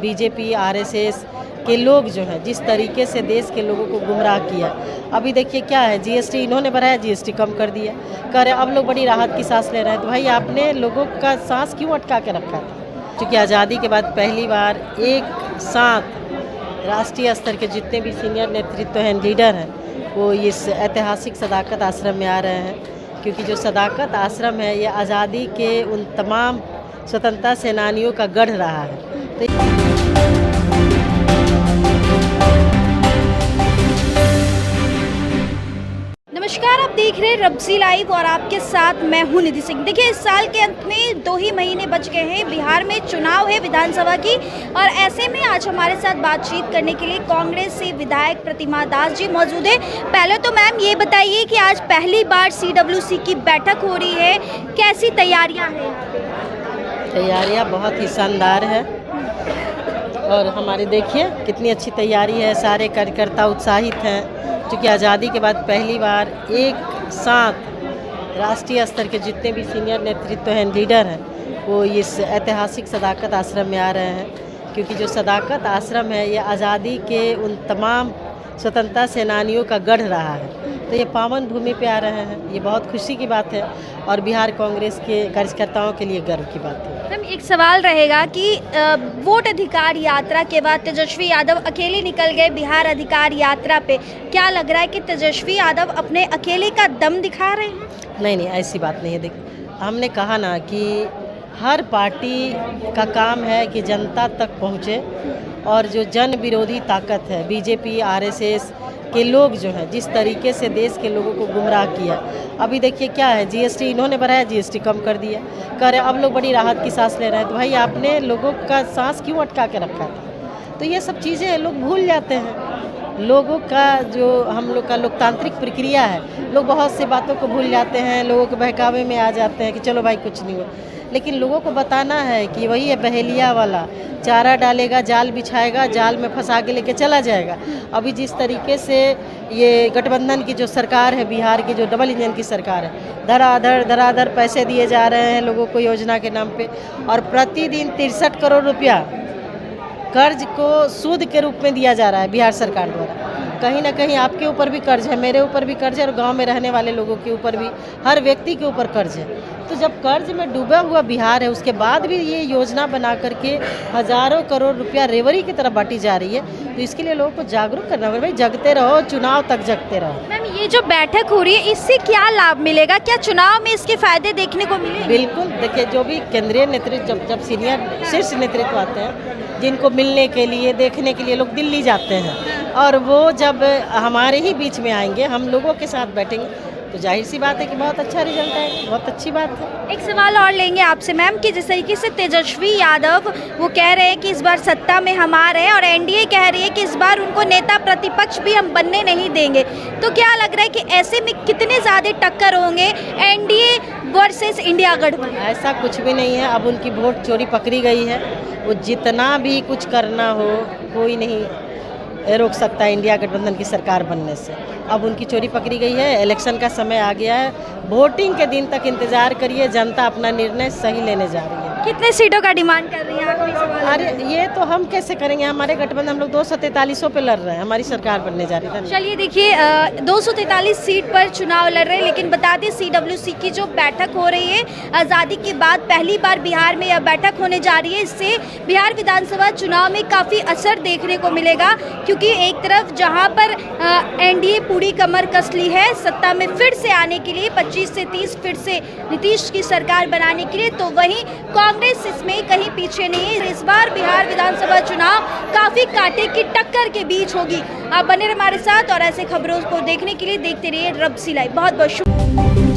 BJP RSS के लोग जो हैं जिस तरीके से देश के लोगों को गुमराह किया। अभी देखिए क्या है, जीएसटी इन्होंने बढ़ाया, जीएसटी कम कर दिया, कर अब लोग बड़ी राहत की सांस ले रहे हैं। तो भाई आपने लोगों का सांस क्यों अटका के रखा था? क्योंकि आज़ादी के बाद पहली बार एक साथ राष्ट्रीय स्तर के जितने भी सीनियर नेतृत्व हैं, लीडर हैं, वो इस ऐतिहासिक सदाकत आश्रम में आ रहे हैं। क्योंकि जो सदाकत आश्रम है ये आज़ादी के उन तमाम स्वतंत्रता सेनानियों का गढ़ रहा है। तो नमस्कार, आप देख रहे हैं रब्सी लाइव और आपके साथ मैं हूं निधि सिंह। देखिए, इस साल के अंत में 2 ही महीने बच गए हैं। बिहार में चुनाव है विधानसभा की, और ऐसे में आज हमारे साथ बातचीत करने के लिए कांग्रेस से विधायक प्रतिमा दास जी मौजूद है। पहले तो मैम ये बताइए कि आज पहली बार CWC की बैठक हो रही है, कैसी तैयारियाँ हैं? तैयारियाँ बहुत ही शानदार है और हमारे देखिए कितनी अच्छी तैयारी है। सारे कार्यकर्ता उत्साहित हैं क्योंकि आज़ादी के बाद पहली बार एक साथ राष्ट्रीय स्तर के जितने भी सीनियर नेतृत्व हैं, लीडर हैं, वो इस ऐतिहासिक सदाकत आश्रम में आ रहे हैं। क्योंकि जो सदाकत आश्रम है ये आज़ादी के उन तमाम स्वतंत्रता सेनानियों का गढ़ रहा है। तो ये पावन भूमि पे आ रहे हैं, ये बहुत खुशी की बात है और बिहार कांग्रेस के कार्यकर्ताओं के लिए गर्व की बात है। मैम, एक सवाल रहेगा कि वोट अधिकार यात्रा के बाद तेजस्वी यादव अकेले निकल गए बिहार अधिकार यात्रा पे। क्या लग रहा है कि तेजस्वी यादव अपने अकेले का दम दिखा रहे हैं? नहीं, ऐसी बात नहीं है। देख, हमने कहा ना कि हर पार्टी का काम है कि जनता तक पहुँचे, और जो जन विरोधी ताकत है बीजेपी आरएसएस के लोग जो हैं जिस तरीके से देश के लोगों को गुमराह किया। अभी देखिए क्या है, जीएसटी इन्होंने बढ़ाया, जीएसटी कम कर दिया, कर अब लोग बड़ी राहत की सांस ले रहे हैं। तो भाई आपने लोगों का सांस क्यों अटका के रखा था? तो ये सब चीज़ें लोग भूल जाते हैं। लोगों का जो हम लोग का लोकतांत्रिक प्रक्रिया है, लोग बहुत सी बातों को भूल जाते हैं, लोगों के बहकावे में आ जाते हैं कि चलो भाई कुछ नहीं हो। लेकिन लोगों को बताना है कि वही है बहेलिया वाला, चारा डालेगा, जाल बिछाएगा, जाल में फंसा के लेके चला जाएगा। अभी जिस तरीके से ये गठबंधन की जो सरकार है, बिहार की जो डबल इंजन की सरकार है, धड़ाधड़ पैसे दिए जा रहे हैं लोगों को योजना के नाम पे, और प्रतिदिन 63 करोड़ रुपया कर्ज को सूद के रूप में दिया जा रहा है बिहार सरकार द्वारा। कहीं ना कहीं आपके ऊपर भी कर्ज है, मेरे ऊपर भी कर्ज है, और गांव में रहने वाले लोगों के ऊपर भी, हर व्यक्ति के ऊपर कर्ज है। तो जब कर्ज में डूबा हुआ बिहार है, उसके बाद भी ये योजना बना करके हज़ारों करोड़ रुपया रेवड़ी की तरफ बांटी जा रही है। तो इसके लिए लोगों को जागरूक करना होगा। भाई जगते रहो, चुनाव तक जगते रहो। मैम, ये जो बैठक हो रही है इससे क्या लाभ मिलेगा? क्या चुनाव में इसके फायदे देखने को मिलेंगे? बिल्कुल, देखिए जो भी केंद्रीय नेतृत्व, जब सीनियर शीर्ष नेतृत्व आते हैं, जिनको मिलने के लिए, देखने के लिए लोग दिल्ली जाते हैं, और वो जब हमारे ही बीच में आएंगे, हम लोगों के साथ बैठेंगे, तो जाहिर सी बात है कि बहुत अच्छा रिजल्ट आएगा। बहुत अच्छी बात है। एक सवाल और लेंगे आपसे मैम कि जिस तरीके से तेजस्वी यादव वो कह रहे हैं कि इस बार सत्ता में हम आ रहे हैं, और एनडीए कह रही है कि इस बार उनको नेता प्रतिपक्ष भी हम बनने नहीं देंगे, तो क्या लग रहा है कि ऐसे में कितने ज़्यादा टक्कर होंगे एनडीए वर्सेस इंडिया गठबंधन? ऐसा कुछ भी नहीं है। अब उनकी वोट चोरी पकड़ी गई है, वो जितना भी कुछ करना हो कोई नहीं रोक सकता है इंडिया गठबंधन की सरकार बनने से। अब उनकी चोरी पकड़ी गई है, इलेक्शन का समय आ गया है, वोटिंग के दिन तक इंतजार करिए, जनता अपना निर्णय सही लेने जा रही है। कितने सीटों का डिमांड कर रही हैं आप? अरे ये तो हम कैसे करेंगे, हमारे गठबंधन हम लोग 243 पे लड़ रहे हैं, हमारी सरकार बनने जा रही है। चलिए देखिए, 243 सीट पर चुनाव लड़ रहे हैं, लेकिन बता दें CWC की जो बैठक हो रही है आज़ादी के बाद पहली बार बिहार में यह बैठक होने जा रही है। इससे बिहार विधानसभा चुनाव में काफ़ी असर देखने को मिलेगा, क्योंकि एक तरफ जहां पर एनडीए पूरी कमर कस ली है सत्ता में फिर से आने के लिए, 25 से 30 फिर से नीतीश की सरकार बनाने के लिए, तो वहीं कांग्रेस इसमें कहीं पीछे नहीं है। इस बार बिहार विधानसभा चुनाव काफ़ी कांटे की टक्कर के बीच होगी। आप बने रहिए हमारे साथ, और ऐसे खबरों को देखने के लिए देखते रहिए रब्सी लाइव। बहुत बहुत शुक्रिया।